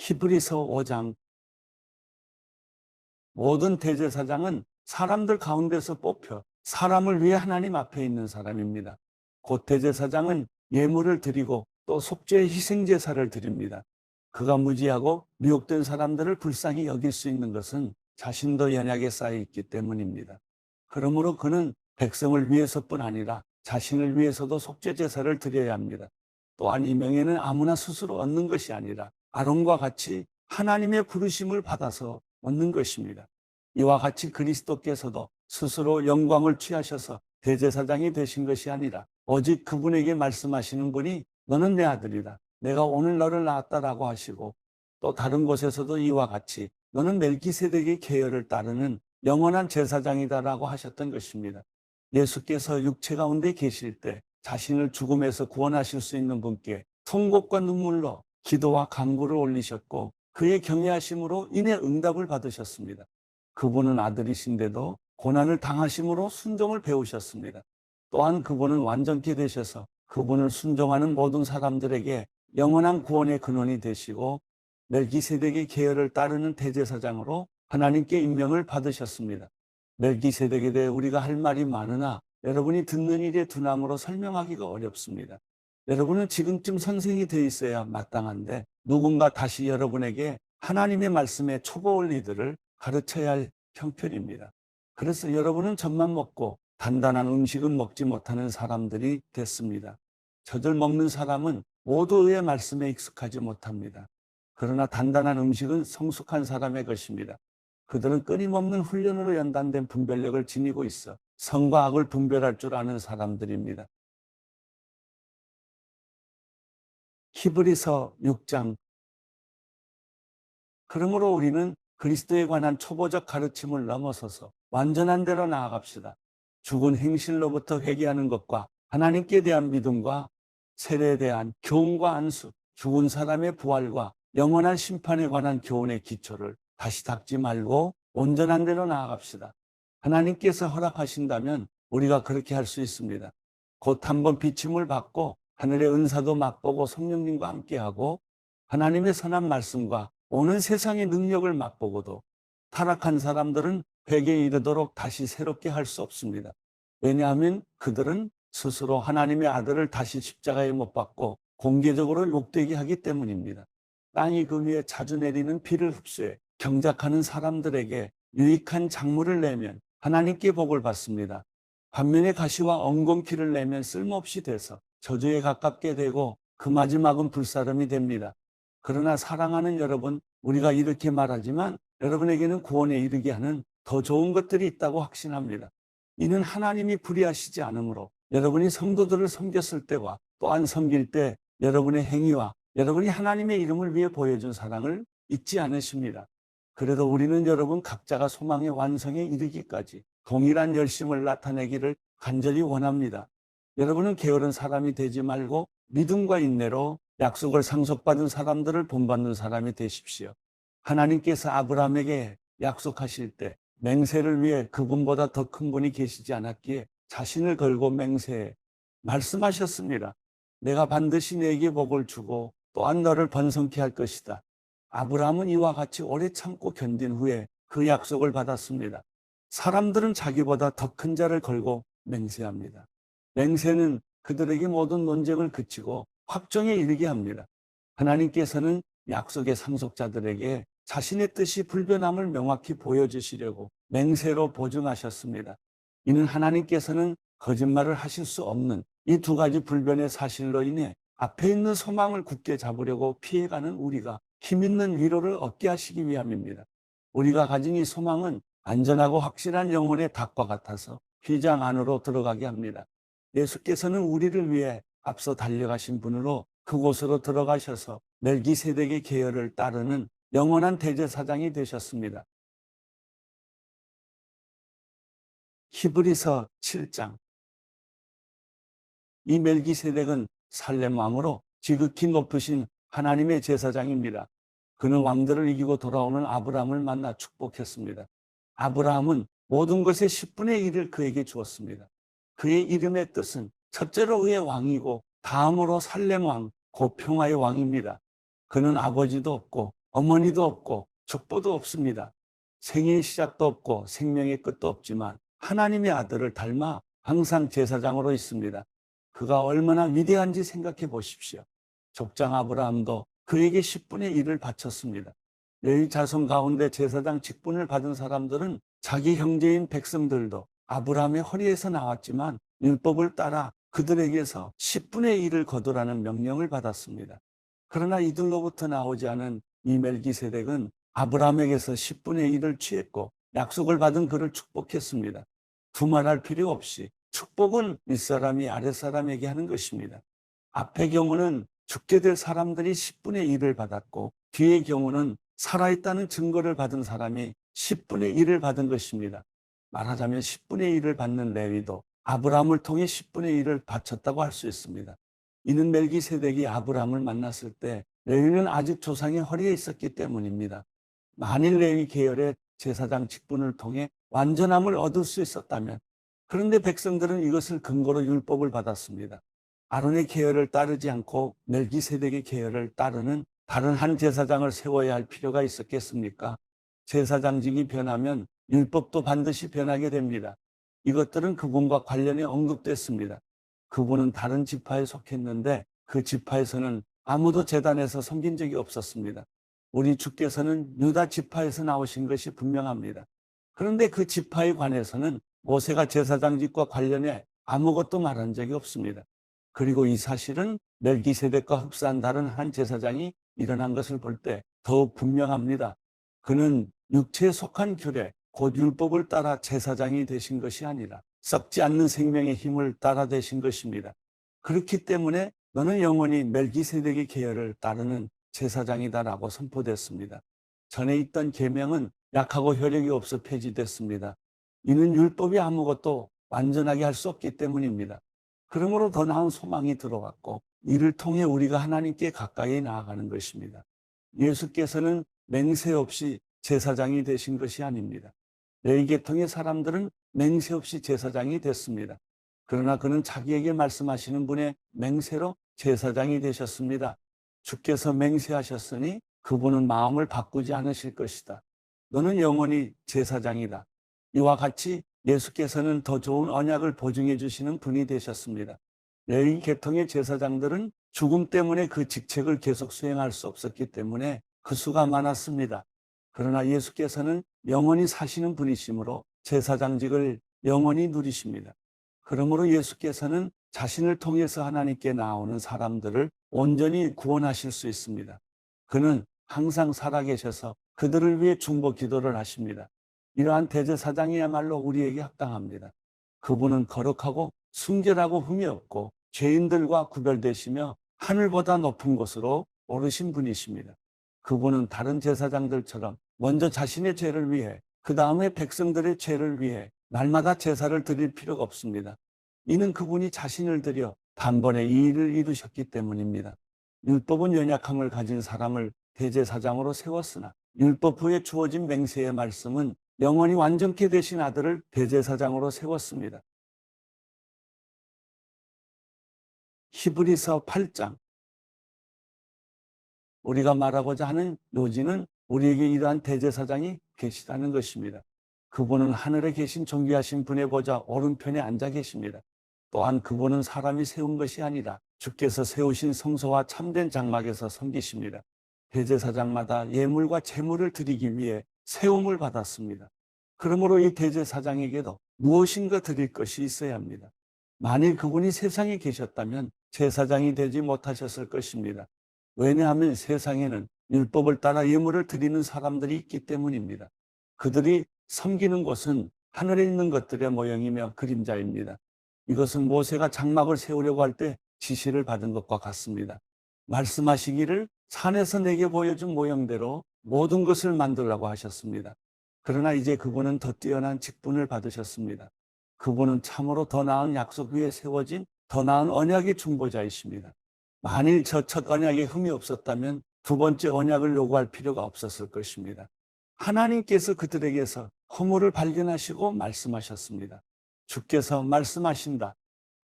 히브리서 5장. 모든 대제사장은 사람들 가운데서 뽑혀 사람을 위해 하나님 앞에 있는 사람입니다. 곧 대제사장은 예물을 드리고 또 속죄의 희생제사를 드립니다. 그가 무지하고 미혹된 사람들을 불쌍히 여길 수 있는 것은 자신도 연약에 쌓여 있기 때문입니다. 그러므로 그는 백성을 위해서뿐 아니라 자신을 위해서도 속죄제사를 드려야 합니다. 또한 이 명예는 아무나 스스로 얻는 것이 아니라 아론과 같이 하나님의 부르심을 받아서 얻는 것입니다. 이와 같이 그리스도께서도 스스로 영광을 취하셔서 대제사장이 되신 것이 아니라 오직 그분에게 말씀하시는 분이 너는 내 아들이다, 내가 오늘 너를 낳았다라고 하시고, 또 다른 곳에서도 이와 같이 너는 멜기세덱의 계열을 따르는 영원한 제사장이다라고 하셨던 것입니다. 예수께서 육체 가운데 계실 때 자신을 죽음에서 구원하실 수 있는 분께 통곡과 눈물로 기도와 간구를 올리셨고, 그의 경외하심으로 인해 응답을 받으셨습니다. 그분은 아들이신데도 고난을 당하심으로 순종을 배우셨습니다. 또한 그분은 완전케 되셔서 그분을 순종하는 모든 사람들에게 영원한 구원의 근원이 되시고, 멜기세덱의 계열을 따르는 대제사장으로 하나님께 임명을 받으셨습니다. 멜기세덱에 대해 우리가 할 말이 많으나 여러분이 듣는 일에 둔함으로 설명하기가 어렵습니다. 여러분은 지금쯤 선생이 돼 있어야 마땅한데 누군가 다시 여러분에게 하나님의 말씀의 초보 원리들을 가르쳐야 할 형편입니다. 그래서 여러분은 젖만 먹고 단단한 음식은 먹지 못하는 사람들이 됐습니다. 젖을 먹는 사람은 모두 의의 말씀에 익숙하지 못합니다. 그러나 단단한 음식은 성숙한 사람의 것입니다. 그들은 끊임없는 훈련으로 연단된 분별력을 지니고 있어 선과 악을 분별할 줄 아는 사람들입니다. 히브리서 6장. 그러므로 우리는 그리스도에 관한 초보적 가르침을 넘어서서 완전한 대로 나아갑시다. 죽은 행실로부터 회개하는 것과 하나님께 대한 믿음과 세례에 대한 교훈과 안수, 죽은 사람의 부활과 영원한 심판에 관한 교훈의 기초를 다시 닦지 말고 온전한 대로 나아갑시다. 하나님께서 허락하신다면 우리가 그렇게 할 수 있습니다. 곧 한번 비침을 받고 하늘의 은사도 맛보고 성령님과 함께하고 하나님의 선한 말씀과 오는 세상의 능력을 맛보고도 타락한 사람들은 회개에 이르도록 다시 새롭게 할 수 없습니다. 왜냐하면 그들은 스스로 하나님의 아들을 다시 십자가에 못 박고 공개적으로 욕되게 하기 때문입니다. 땅이 그 위에 자주 내리는 비를 흡수해 경작하는 사람들에게 유익한 작물을 내면 하나님께 복을 받습니다. 반면에 가시와 엉겅퀴를 내면 쓸모없이 돼서 저주에 가깝게 되고 그 마지막은 불사름이 됩니다. 그러나 사랑하는 여러분, 우리가 이렇게 말하지만 여러분에게는 구원에 이르게 하는 더 좋은 것들이 있다고 확신합니다. 이는 하나님이 불의하시지 않으므로 여러분이 성도들을 섬겼을 때와 또한 섬길 때 여러분의 행위와 여러분이 하나님의 이름을 위해 보여준 사랑을 잊지 않으십니다. 그래도 우리는 여러분 각자가 소망의 완성에 이르기까지 동일한 열심을 나타내기를 간절히 원합니다. 여러분은 게으른 사람이 되지 말고 믿음과 인내로 약속을 상속받은 사람들을 본받는 사람이 되십시오. 하나님께서 아브라함에게 약속하실 때 맹세를 위해 그분보다 더 큰 분이 계시지 않았기에 자신을 걸고 맹세해 말씀하셨습니다. 내가 반드시 네게 복을 주고 또한 너를 번성케 할 것이다. 아브라함은 이와 같이 오래 참고 견딘 후에 그 약속을 받았습니다. 사람들은 자기보다 더 큰 자를 걸고 맹세합니다. 맹세는 그들에게 모든 논쟁을 그치고 확정에 이르게 합니다. 하나님께서는 약속의 상속자들에게 자신의 뜻이 불변함을 명확히 보여주시려고 맹세로 보증하셨습니다. 이는 하나님께서는 거짓말을 하실 수 없는 이 두 가지 불변의 사실로 인해 앞에 있는 소망을 굳게 잡으려고 피해가는 우리가 힘있는 위로를 얻게 하시기 위함입니다. 우리가 가진 이 소망은 안전하고 확실한 영혼의 닭과 같아서 휘장 안으로 들어가게 합니다. 예수께서는 우리를 위해 앞서 달려가신 분으로 그곳으로 들어가셔서 멜기세덱의 계열을 따르는 영원한 대제사장이 되셨습니다. 히브리서 7장. 이 멜기세덱은 살렘 왕으로 지극히 높으신 하나님의 제사장입니다. 그는 왕들을 이기고 돌아오는 아브라함을 만나 축복했습니다. 아브라함은 모든 것의 10분의 1을 그에게 주었습니다. 그의 이름의 뜻은 첫째로 의의 왕이고 다음으로 살렘 왕, 곧 평화의 왕입니다. 그는 아버지도 없고 어머니도 없고 족보도 없습니다. 생의 시작도 없고 생명의 끝도 없지만 하나님의 아들을 닮아 항상 제사장으로 있습니다. 그가 얼마나 위대한지 생각해 보십시오. 족장 아브라함도 그에게 10분의 1을 바쳤습니다. 레위 자손 가운데 제사장 직분을 받은 사람들은 자기 형제인 백성들도 아브라함의 허리에서 나왔지만 율법을 따라 그들에게서 10분의 1을 거두라는 명령을 받았습니다. 그러나 이들로부터 나오지 않은 이 멜기세덱은 아브라함에게서 10분의 1을 취했고 약속을 받은 그를 축복했습니다. 두말할 필요 없이 축복은 윗사람이 아랫사람에게 하는 것입니다. 앞의 경우는 죽게 될 사람들이 10분의 1을 받았고 뒤의 경우는 살아있다는 증거를 받은 사람이 10분의 1을 받은 것입니다. 말하자면 10분의 1을 받는 레위도 아브라함을 통해 10분의 1을 바쳤다고 할 수 있습니다. 이는 멜기세덱이 아브라함을 만났을 때 레위는 아직 조상의 허리에 있었기 때문입니다. 만일 레위 계열의 제사장 직분을 통해 완전함을 얻을 수 있었다면, 그런데 백성들은 이것을 근거로 율법을 받았습니다. 아론의 계열을 따르지 않고 멜기세덱의 계열을 따르는 다른 한 제사장을 세워야 할 필요가 있었겠습니까? 제사장직이 변하면 율법도 반드시 변하게 됩니다. 이것들은 그분과 관련해 언급됐습니다. 그분은 다른 지파에 속했는데 그 지파에서는 아무도 제단에서 섬긴 적이 없었습니다. 우리 주께서는 유다 지파에서 나오신 것이 분명합니다. 그런데 그 지파에 관해서는 모세가 제사장직과 관련해 아무것도 말한 적이 없습니다. 그리고 이 사실은 멜기세덱과 흡사한 다른 한 제사장이 일어난 것을 볼 때 더욱 분명합니다. 그는 육체에 속한 규례, 곧 율법을 따라 제사장이 되신 것이 아니라 썩지 않는 생명의 힘을 따라 되신 것입니다. 그렇기 때문에 너는 영원히 멜기세덱의 계열을 따르는 제사장이다라고 선포됐습니다. 전에 있던 계명은 약하고 효력이 없어 폐지됐습니다. 이는 율법이 아무것도 완전하게 할 수 없기 때문입니다. 그러므로 더 나은 소망이 들어왔고 이를 통해 우리가 하나님께 가까이 나아가는 것입니다. 예수께서는 맹세 없이 제사장이 되신 것이 아닙니다. 레위 계통의 사람들은 맹세 없이 제사장이 됐습니다. 그러나 그는 자기에게 말씀하시는 분의 맹세로 제사장이 되셨습니다. 주께서 맹세하셨으니 그분은 마음을 바꾸지 않으실 것이다. 너는 영원히 제사장이다. 이와 같이 예수께서는 더 좋은 언약을 보증해 주시는 분이 되셨습니다. 레위 계통의 제사장들은 죽음 때문에 그 직책을 계속 수행할 수 없었기 때문에 그 수가 많았습니다. 그러나 예수께서는 영원히 사시는 분이시므로 제사장직을 영원히 누리십니다. 그러므로 예수께서는 자신을 통해서 하나님께 나오는 사람들을 온전히 구원하실 수 있습니다. 그는 항상 살아계셔서 그들을 위해 중보 기도를 하십니다. 이러한 대제사장이야말로 우리에게 합당합니다. 그분은 거룩하고 순결하고 흠이 없고 죄인들과 구별되시며 하늘보다 높은 곳으로 오르신 분이십니다. 그분은 다른 제사장들처럼 먼저 자신의 죄를 위해 그 다음에 백성들의 죄를 위해 날마다 제사를 드릴 필요가 없습니다. 이는 그분이 자신을 들여 단번에 이 일을 이루셨기 때문입니다. 율법은 연약함을 가진 사람을 대제사장으로 세웠으나 율법 후에 주어진 맹세의 말씀은 영원히 완전케 되신 아들을 대제사장으로 세웠습니다. 히브리서 8장. 우리가 말하고자 하는 요지는 우리에게 이러한 대제사장이 계시다는 것입니다. 그분은 하늘에 계신 존귀하신 분의 보좌 오른편에 앉아 계십니다. 또한 그분은 사람이 세운 것이 아니라 주께서 세우신 성소와 참된 장막에서 섬기십니다. 대제사장마다 예물과 제물을 드리기 위해 세움을 받았습니다. 그러므로 이 대제사장에게도 무엇인가 드릴 것이 있어야 합니다. 만일 그분이 세상에 계셨다면 제사장이 되지 못하셨을 것입니다. 왜냐하면 세상에는 율법을 따라 예물을 드리는 사람들이 있기 때문입니다. 그들이 섬기는 곳은 하늘에 있는 것들의 모형이며 그림자입니다. 이것은 모세가 장막을 세우려고 할 때 지시를 받은 것과 같습니다. 말씀하시기를 산에서 내게 보여준 모형대로 모든 것을 만들라고 하셨습니다. 그러나 이제 그분은 더 뛰어난 직분을 받으셨습니다. 그분은 참으로 더 나은 약속 위에 세워진 더 나은 언약의 중보자이십니다. 만일 저 첫 언약에 흠이 없었다면 두 번째 언약을 요구할 필요가 없었을 것입니다. 하나님께서 그들에게서 허물을 발견하시고 말씀하셨습니다. 주께서 말씀하신다.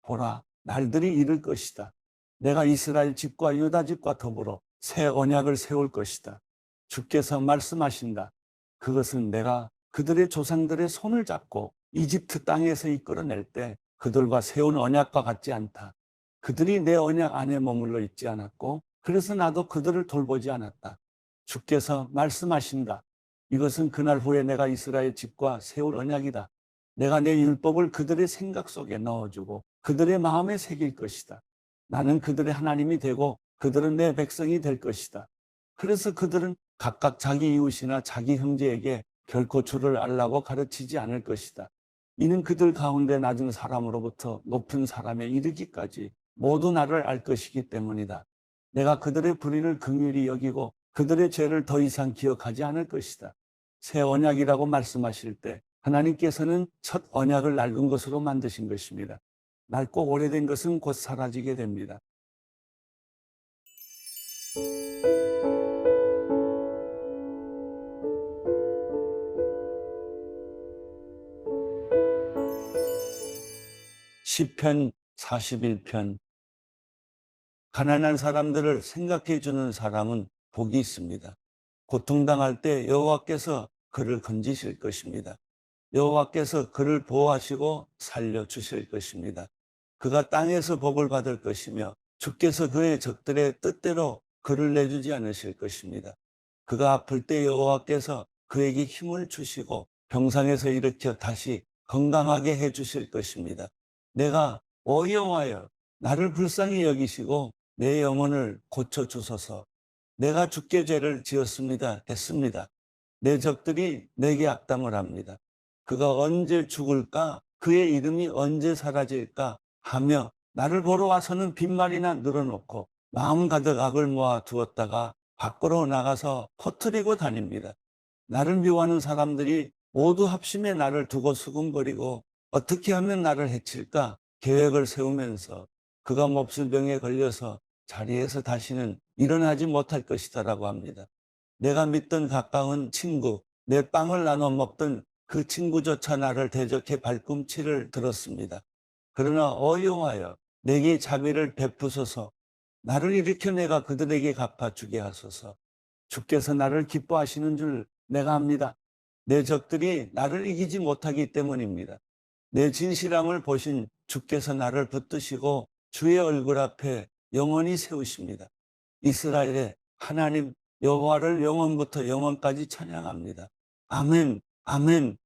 보라, 날들이 이를 것이다. 내가 이스라엘 집과 유다 집과 더불어 새 언약을 세울 것이다. 주께서 말씀하신다. 그것은 내가 그들의 조상들의 손을 잡고 이집트 땅에서 이끌어낼 때 그들과 세운 언약과 같지 않다. 그들이 내 언약 안에 머물러 있지 않았고 그래서 나도 그들을 돌보지 않았다. 주께서 말씀하신다. 이것은 그날 후에 내가 이스라엘 집과 세울 언약이다. 내가 내 율법을 그들의 생각 속에 넣어주고 그들의 마음에 새길 것이다. 나는 그들의 하나님이 되고 그들은 내 백성이 될 것이다. 그래서 그들은 각각 자기 이웃이나 자기 형제에게 결코 주를 알라고 가르치지 않을 것이다. 이는 그들 가운데 낮은 사람으로부터 높은 사람에 이르기까지 모두 나를 알 것이기 때문이다. 내가 그들의 불의를 긍휼히 여기고 그들의 죄를 더 이상 기억하지 않을 것이다. 새 언약이라고 말씀하실 때 하나님께서는 첫 언약을 낡은 것으로 만드신 것입니다. 낡고 오래된 것은 곧 사라지게 됩니다. 시편 41편. 가난한 사람들을 생각해 주는 사람은 복이 있습니다. 고통당할 때 여호와께서 그를 건지실 것입니다. 여호와께서 그를 보호하시고 살려주실 것입니다. 그가 땅에서 복을 받을 것이며 주께서 그의 적들의 뜻대로 그를 내주지 않으실 것입니다. 그가 아플 때 여호와께서 그에게 힘을 주시고 병상에서 일으켜 다시 건강하게 해주실 것입니다. 내가 여호와여 나를 불쌍히 여기시고 내 영혼을 고쳐주소서. 내가 주께 죄를 지었습니다 했습니다. 내 적들이 내게 악담을 합니다. 그가 언제 죽을까? 그의 이름이 언제 사라질까? 하며 나를 보러 와서는 빈말이나 늘어놓고 마음 가득 악을 모아 두었다가 밖으로 나가서 퍼뜨리고 다닙니다. 나를 미워하는 사람들이 모두 합심해 나를 두고 수군거리고 어떻게 하면 나를 해칠까 계획을 세우면서 그가 몹쓸 병에 걸려서 자리에서 다시는 일어나지 못할 것이다라고 합니다. 내가 믿던 가까운 친구, 내 빵을 나눠 먹던 그 친구조차 나를 대적해 발꿈치를 들었습니다. 그러나 여호와여 내게 자비를 베푸소서. 나를 일으켜 내가 그들에게 갚아주게 하소서. 주께서 나를 기뻐하시는 줄 내가 압니다. 내 적들이 나를 이기지 못하기 때문입니다. 내 진실함을 보신 주께서 나를 붙드시고 주의 얼굴 앞에 영원히 세우십니다. 이스라엘의 하나님 여호와를 영원부터 영원까지 찬양합니다. 아멘, 아멘.